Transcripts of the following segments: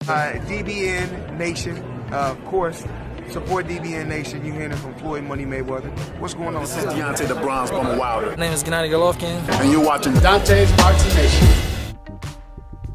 DBN Nation, of course, support DBN Nation. You hearing it from Floyd Money Mayweather. What's going on? This is Deontay the Bronze Bomber Wilder. My name is Gennady Golovkin. And you're watching Dante's Boxing Nation.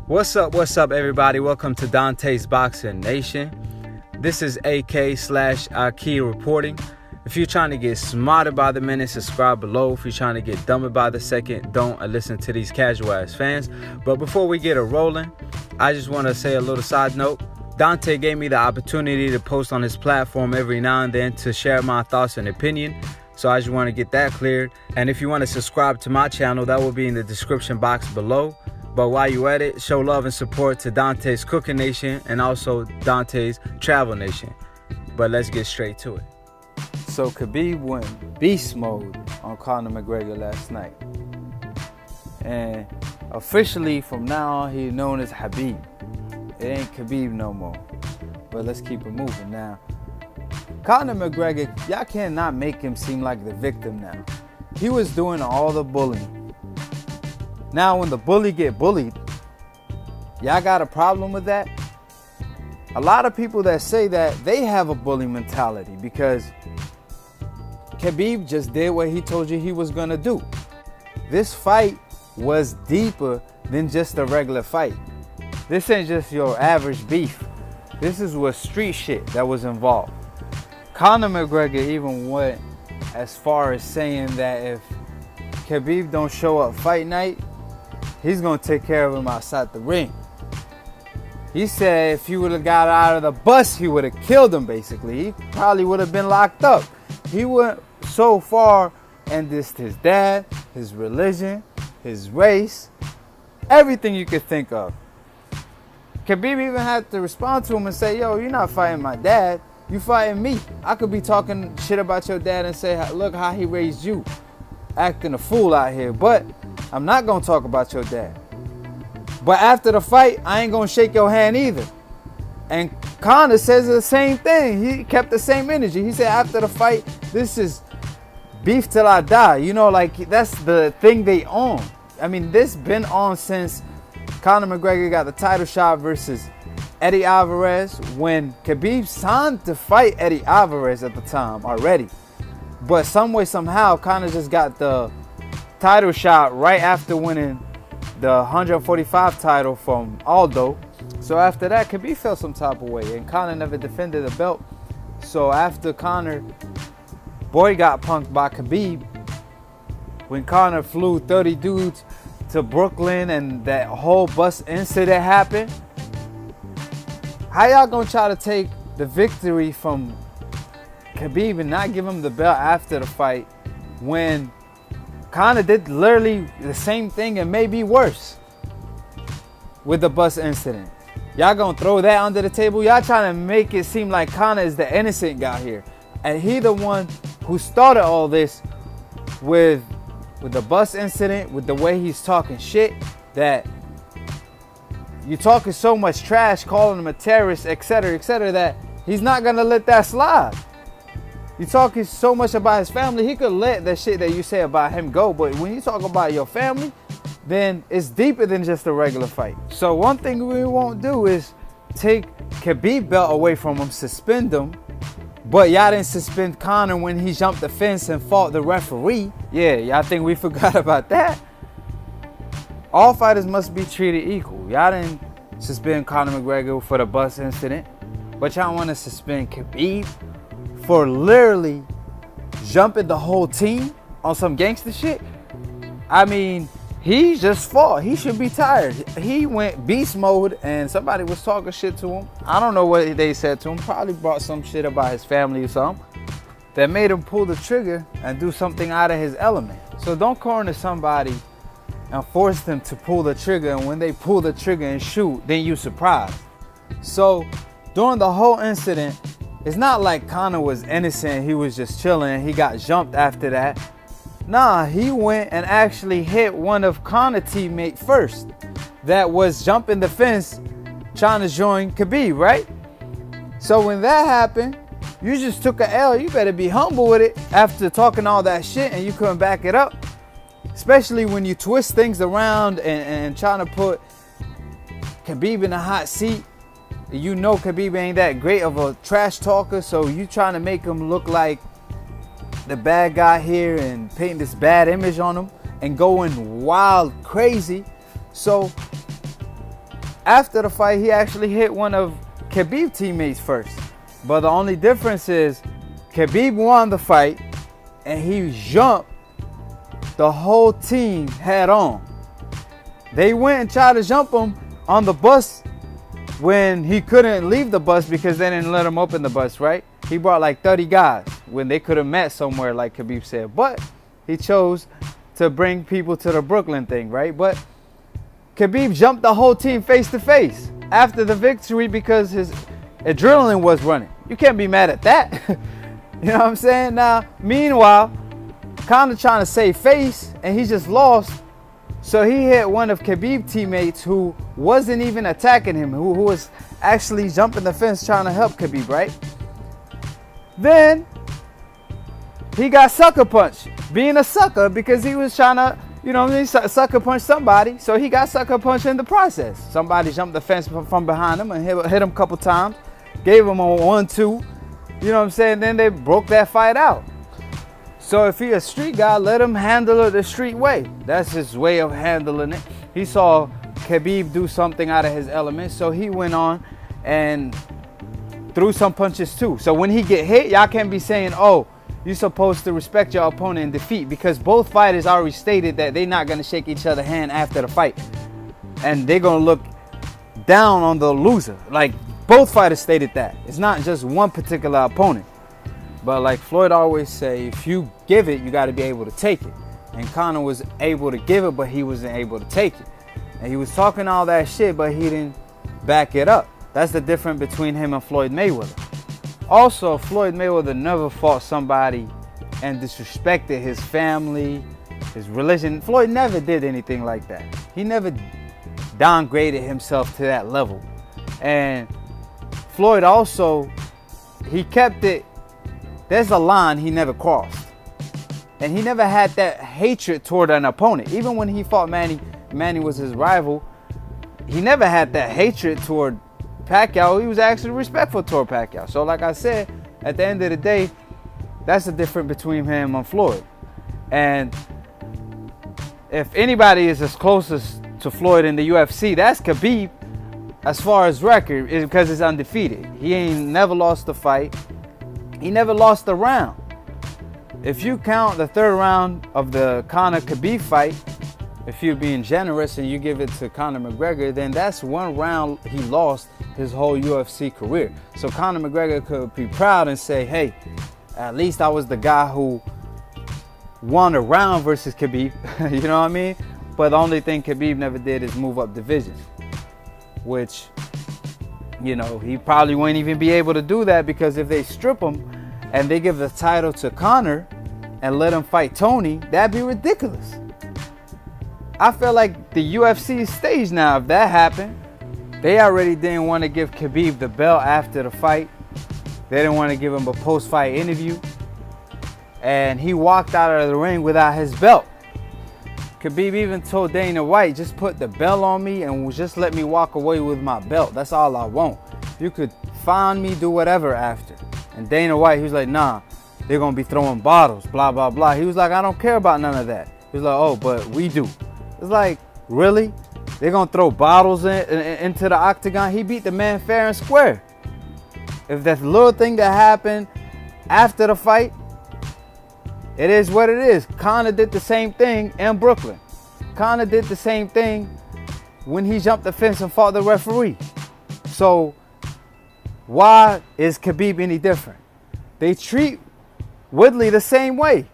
What's up, everybody? Welcome to Dante's Boxing Nation. This is AK/Aki reporting. If you're trying to get smarter by the minute, subscribe below. If you're trying to get dumber by the second, don't listen to these casual ass fans. But before we get it rolling, I just want to say a little side note. Dante gave me the opportunity to post on his platform every now and then to share my thoughts and opinion. So I just want to get that cleared. And if you want to subscribe to my channel, that will be in the description box below. But while you at it, show love and support to Dante's Cooking Nation and also Dante's Travel Nation. But let's get straight to it. So Khabib went beast mode on Conor McGregor last night. And officially from now on, he's known as Habib. It ain't Khabib no more. But let's keep it moving now. Conor McGregor, y'all cannot make him seem like the victim now. He was doing all the bullying. Now when the bully get bullied, y'all got a problem with that? A lot of people that say that, they have a bully mentality because Khabib just did what he told you he was gonna do. This fight was deeper than just a regular fight. This ain't just your average beef. This is what street shit that was involved. Conor McGregor even went as far as saying that if Khabib don't show up fight night, he's gonna take care of him outside the ring. He said if he would have got out of the bus, he would have killed him basically. He probably would have been locked up. He went so far and dissed his dad, his religion, his race, everything you could think of. Khabib even had to respond to him and say, yo, you're not fighting my dad, you fighting me. I could be talking shit about your dad and say, look how he raised you, acting a fool out here, but I'm not gonna talk about your dad. But after the fight, I ain't gonna shake your hand either. And Conor says the same thing. He kept the same energy. He said after the fight, this is beef till I die. You know, like that's the thing they own. I mean, this been on since Conor McGregor got the title shot versus Eddie Alvarez, when Khabib signed to fight Eddie Alvarez at the time already. But some way, somehow, Conor just got the title shot right after winning the 145 title from Aldo. So after that, Khabib felt some type of way, and Conor never defended the belt. So after Conor, boy got punked by Khabib, when Conor flew 30 dudes to Brooklyn and that whole bus incident happened, how y'all gonna try to take the victory from Khabib and not give him the belt after the fight when Conor did literally the same thing and maybe worse with the bus incident? Y'all gonna throw that under the table? Y'all trying to make it seem like Conor is the innocent guy here. And he the one who started all this with the bus incident, with the way he's talking shit, that you talking so much trash, calling him a terrorist, etc., that he's not gonna let that slide. You talking so much about his family, he could let that shit that you say about him go, but when you talk about your family, then it's deeper than just a regular fight. So one thing we won't do is take Khabib belt away from him, suspend him, but y'all didn't suspend Conor when he jumped the fence and fought the referee. Yeah, y'all think we forgot about that? All fighters must be treated equal. Y'all didn't suspend Conor McGregor for the bus incident, but y'all want to suspend Khabib for literally jumping the whole team on some gangster shit? I mean, he just fought. He should be tired. He went beast mode and somebody was talking shit to him. I don't know what they said to him. Probably brought some shit about his family or something that made him pull the trigger and do something out of his element. So don't corner somebody and force them to pull the trigger, and when they pull the trigger and shoot, then you surprised. So during the whole incident, it's not like Conor was innocent. He was just chilling. He got jumped after that. Nah, he went and actually hit one of Conor's teammates first that was jumping the fence trying to join Khabib, right? So when that happened, you just took a L. You better be humble with it after talking all that shit and you couldn't back it up. Especially when you twist things around and trying to put Khabib in a hot seat You know Khabib ain't that great of a trash talker, so you trying to make him look like the bad guy here and painting this bad image on him and going wild crazy. So after the fight, he actually hit one of Khabib's teammates first. But the only difference is Khabib won the fight and he jumped the whole team head on. They went and tried to jump him on the bus when he couldn't leave the bus because they didn't let him open the bus, right? He brought like 30 guys when they could have met somewhere, like Khabib said. But he chose to bring people to the Brooklyn thing, right? But Khabib jumped the whole team face to face after the victory because his adrenaline was running. You can't be mad at that. You know what I'm saying? Now, meanwhile, Conor trying to save face and he just lost. So he hit one of Khabib's teammates who wasn't even attacking him, who was actually jumping the fence trying to help Khabib, right? Then he got sucker punched, being a sucker because he was trying to, you know what I mean, sucker punch somebody. So he got sucker punched in the process. Somebody jumped the fence from behind him and hit him a couple times, gave him a 1-2. You know what I'm saying? Then they broke that fight out. So if he a street guy, let him handle it the street way. That's his way of handling it. He saw Khabib do something out of his element, so he went on and threw some punches too. So when he get hit, y'all can't be saying, oh, you're supposed to respect your opponent in defeat, because both fighters already stated that they're not going to shake each other's hand after the fight. And they're going to look down on the loser. Like, both fighters stated that. It's not just one particular opponent. But like Floyd always say, if you give it, you got to be able to take it. And Conor was able to give it, but he wasn't able to take it. And he was talking all that shit, but he didn't back it up. That's the difference between him and Floyd Mayweather. Also, Floyd Mayweather never fought somebody and disrespected his family, his religion. Floyd never did anything like that. He never downgraded himself to that level. And Floyd also, he kept it. There's a line he never crossed. And he never had that hatred toward an opponent. Even when he fought Manny, Manny was his rival, he never had that hatred toward Pacquiao. He was actually respectful toward Pacquiao. So like I said, at the end of the day, that's the difference between him and Floyd. And if anybody is as closest to Floyd in the UFC, that's Khabib as far as record, is because he's undefeated. He ain't never lost a fight. He never lost a round. If you count the third round of the Conor-Khabib fight, if you're being generous and you give it to Conor McGregor, then that's one round he lost his whole UFC career. So Conor McGregor could be proud and say, hey, at least I was the guy who won a round versus Khabib. You know what I mean? But the only thing Khabib never did is move up divisions, which, you know, he probably wouldn't even be able to do that, because if they strip him and they give the title to Conor and let him fight Tony, that'd be ridiculous. I feel like the UFC is staged now. If that happened, they already didn't want to give Khabib the belt after the fight. They didn't want to give him a post-fight interview. And he walked out of the ring without his belt. Khabib even told Dana White, just put the belt on me and just let me walk away with my belt. That's all I want. You could find me, do whatever after. And Dana White, he was like, nah, they're going to be throwing bottles, blah, blah, blah. He was like, I don't care about none of that. He was like, oh, but we do. It's like, really? They're going to throw bottles into the octagon? He beat the man fair and square. If that little thing that happened after the fight, it is what it is. Conor did the same thing in Brooklyn. Conor did the same thing when he jumped the fence and fought the referee. So why is Khabib any different? They treat Woodley the same way.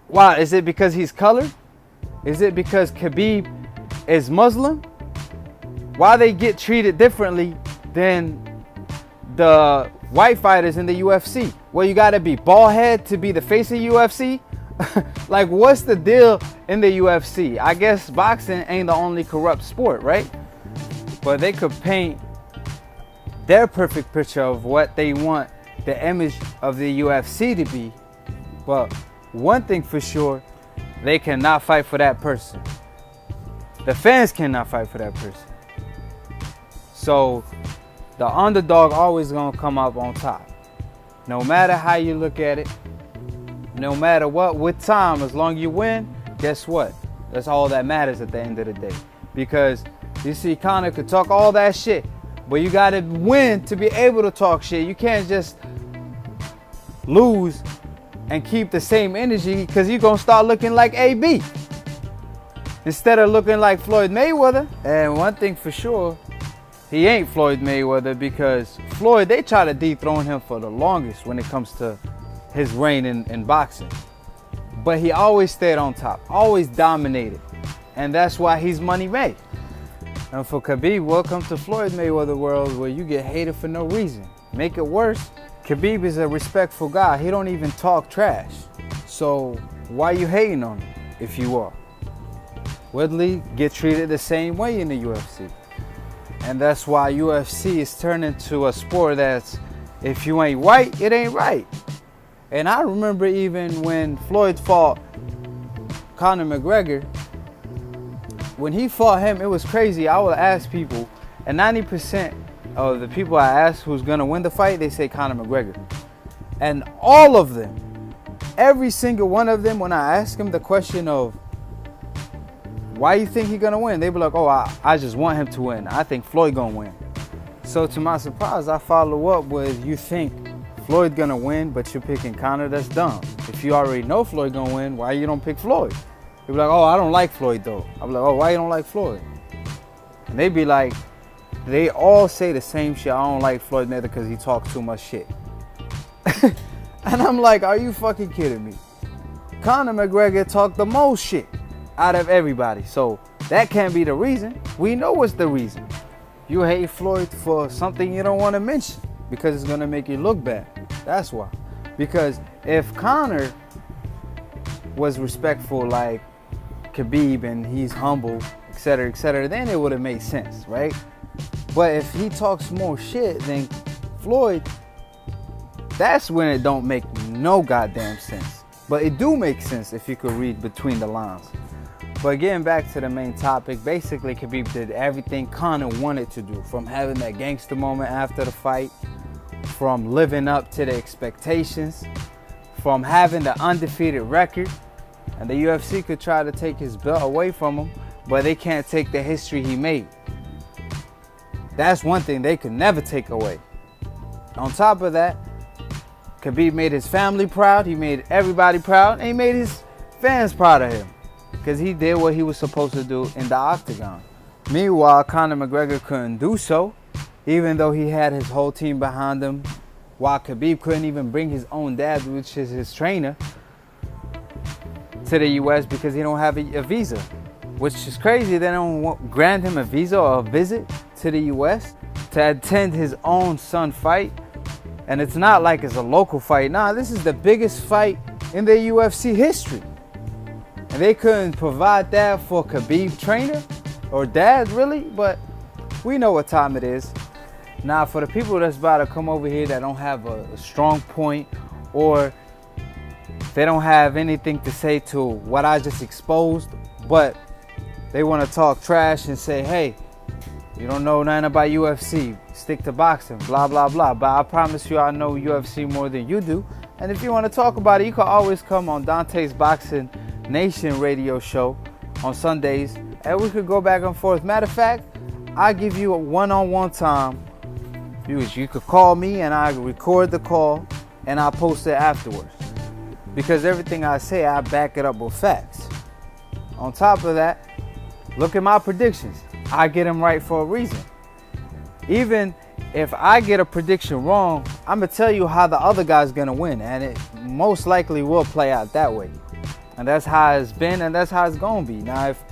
Why? Is it because he's colored? Is it because Khabib is Muslim? Why they get treated differently than the white fighters in the UFC? Well, you gotta be bald head to be the face of UFC? Like, what's the deal in the UFC? I guess boxing ain't the only corrupt sport, right? But they could paint their perfect picture of what they want the image of the UFC to be. But one thing for sure, they cannot fight for that person. The fans cannot fight for that person. So the underdog always gonna come up on top. No matter how you look at it, no matter what, with time, as long as you win, guess what? That's all that matters at the end of the day. Because you see, Conor could talk all that shit, but you gotta win to be able to talk shit. You can't just lose and keep the same energy, because you're gonna start looking like AB instead of looking like Floyd Mayweather. And one thing for sure, he ain't Floyd Mayweather, because Floyd, they try to dethrone him for the longest when it comes to his reign in boxing. But he always stayed on top, always dominated. And that's why he's money made. And for Khabib, welcome to Floyd Mayweather world, where you get hated for no reason. Make it worse, Khabib is a respectful guy. He don't even talk trash. So why you hating on him if you are? Woodley get treated the same way in the UFC. And that's why UFC is turning to a sport that's, if you ain't white, it ain't right. And I remember even when Floyd fought Conor McGregor, when he fought him, it was crazy. I would ask people, and 90% of the people I asked who's gonna win the fight, they say Conor McGregor. And all of them, every single one of them, when I ask them the question of, why you think he gonna win? They be like, oh, I just want him to win. I think Floyd gonna win. So to my surprise, I follow up with, you think Floyd gonna win, but you're picking Conor? That's dumb. If you already know Floyd gonna win, why you don't pick Floyd? They be like, oh, I don't like Floyd though. I be like, oh, why you don't like Floyd? And they be like, they all say the same shit. I don't like Floyd Mayweather because he talks too much shit. And I'm like, are you fucking kidding me? Conor McGregor talked the most shit out of everybody. So that can't be the reason. We know what's the reason. You hate Floyd for something you don't want to mention because it's going to make you look bad. That's why. Because if Conor was respectful like Khabib and he's humble, etc., then it would have made sense, right? But if he talks more shit than Floyd, that's when it don't make no goddamn sense. But it do make sense if you could read between the lines. But getting back to the main topic, basically Khabib did everything Conor wanted to do, from having that gangster moment after the fight, from living up to the expectations, from having the undefeated record. And the UFC could try to take his belt away from him, but they can't take the history he made. That's one thing they could never take away. On top of that, Khabib made his family proud, he made everybody proud, and he made his fans proud of him, because he did what he was supposed to do in the octagon. Meanwhile, Conor McGregor couldn't do so, even though he had his whole team behind him, while Khabib couldn't even bring his own dad, which is his trainer, to the US because he don't have a visa. Which is crazy. They don't grant him a visa or a visit to the US to attend his own son fight. And it's not like it's a local fight. Nah, this is the biggest fight in the UFC history. And they couldn't provide that for Khabib trainer or dad, really. But we know what time it is. Now, for the people that's about to come over here that don't have a strong point, or they don't have anything to say to what I just exposed, but they want to talk trash and say, hey, you don't know nothing about UFC, stick to boxing, blah, blah, blah. But I promise you I know UFC more than you do. And if you want to talk about it, you can always come on Dante's Boxing Nation radio show on Sundays, and we could go back and forth. Matter of fact, I give you a one-on-one time. You could call me and I record the call and I post it afterwards. Because everything I say, I back it up with facts. On top of that, look at my predictions. I get them right for a reason. Even if I get a prediction wrong, I'm going to tell you how the other guy's going to win. And it most likely will play out that way. And that's how it's been, and that's how it's going to be. Now, if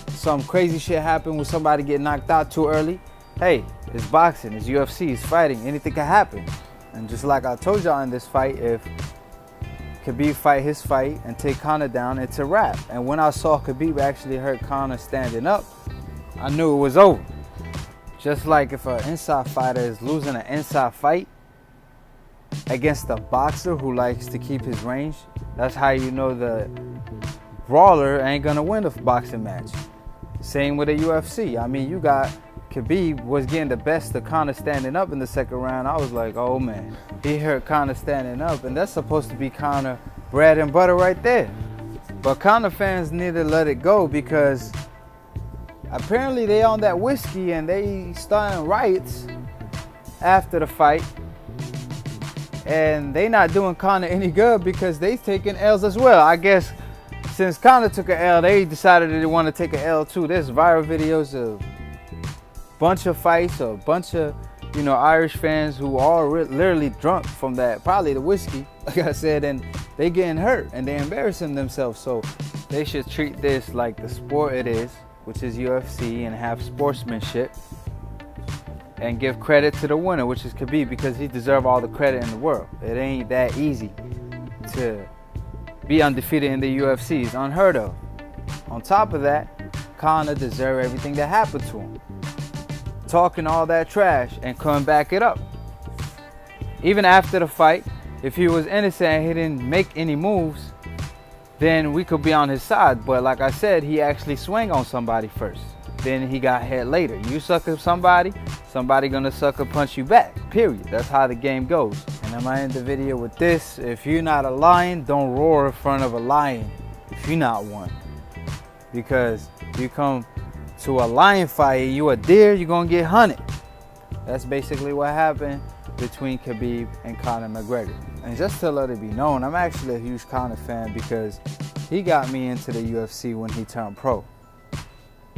some crazy shit happened with somebody getting knocked out too early, hey, it's boxing, it's UFC, it's fighting. Anything can happen. And just like I told y'all in this fight, if Khabib fight his fight and take Conor down, it's a wrap. And when I saw Khabib actually hurt Conor standing up, I knew it was over. Just like if an inside fighter is losing an inside fight against a boxer who likes to keep his range, that's how you know the brawler ain't gonna win a boxing match. Same with the UFC. I mean, you got Khabib was getting the best of Conor standing up in the second round, I was like, oh man, he hurt Conor standing up, and that's supposed to be Conor bread and butter right there. But Conor fans need to let it go, because apparently they on that whiskey and they starting riots after the fight, and they not doing Conor any good because they taking L's as well. I guess since Conor took an L, they decided that they want to take an L too. There's viral videos of bunch of fights, a bunch of, you know, Irish fans who are literally drunk from that, probably the whiskey, like I said, and they getting hurt and they embarrassing themselves. So they should treat this like the sport it is, which is UFC, and have sportsmanship and give credit to the winner, which is Khabib, because he deserves all the credit in the world. It ain't that easy to be undefeated in the UFC. It's unheard of. On top of that, Conor deserves everything that happened to him. Talking all that trash and couldn't back it up. Even after the fight, if he was innocent and he didn't make any moves, then we could be on his side. But like I said, he actually swung on somebody first. Then he got hit later. You sucker somebody, somebody gonna sucker punch you back, period. That's how the game goes. And I'm gonna end the video with this. If you're not a lion, don't roar in front of a lion if you're not one. Because you come to a lion fight, you a deer, you're gonna get hunted. That's basically what happened between Khabib and Conor McGregor. And just to let it be known, I'm actually a huge Conor fan because he got me into the UFC when he turned pro.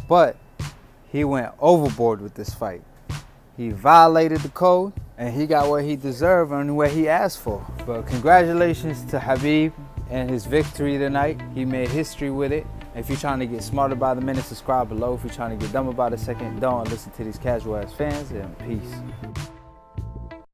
But he went overboard with this fight. He violated the code and he got what he deserved and what he asked for. But congratulations to Khabib and his victory tonight. He made history with it. If you're trying to get smarter by the minute, subscribe below. If you're trying to get dumber by the second, don't listen to these casual ass fans, and peace.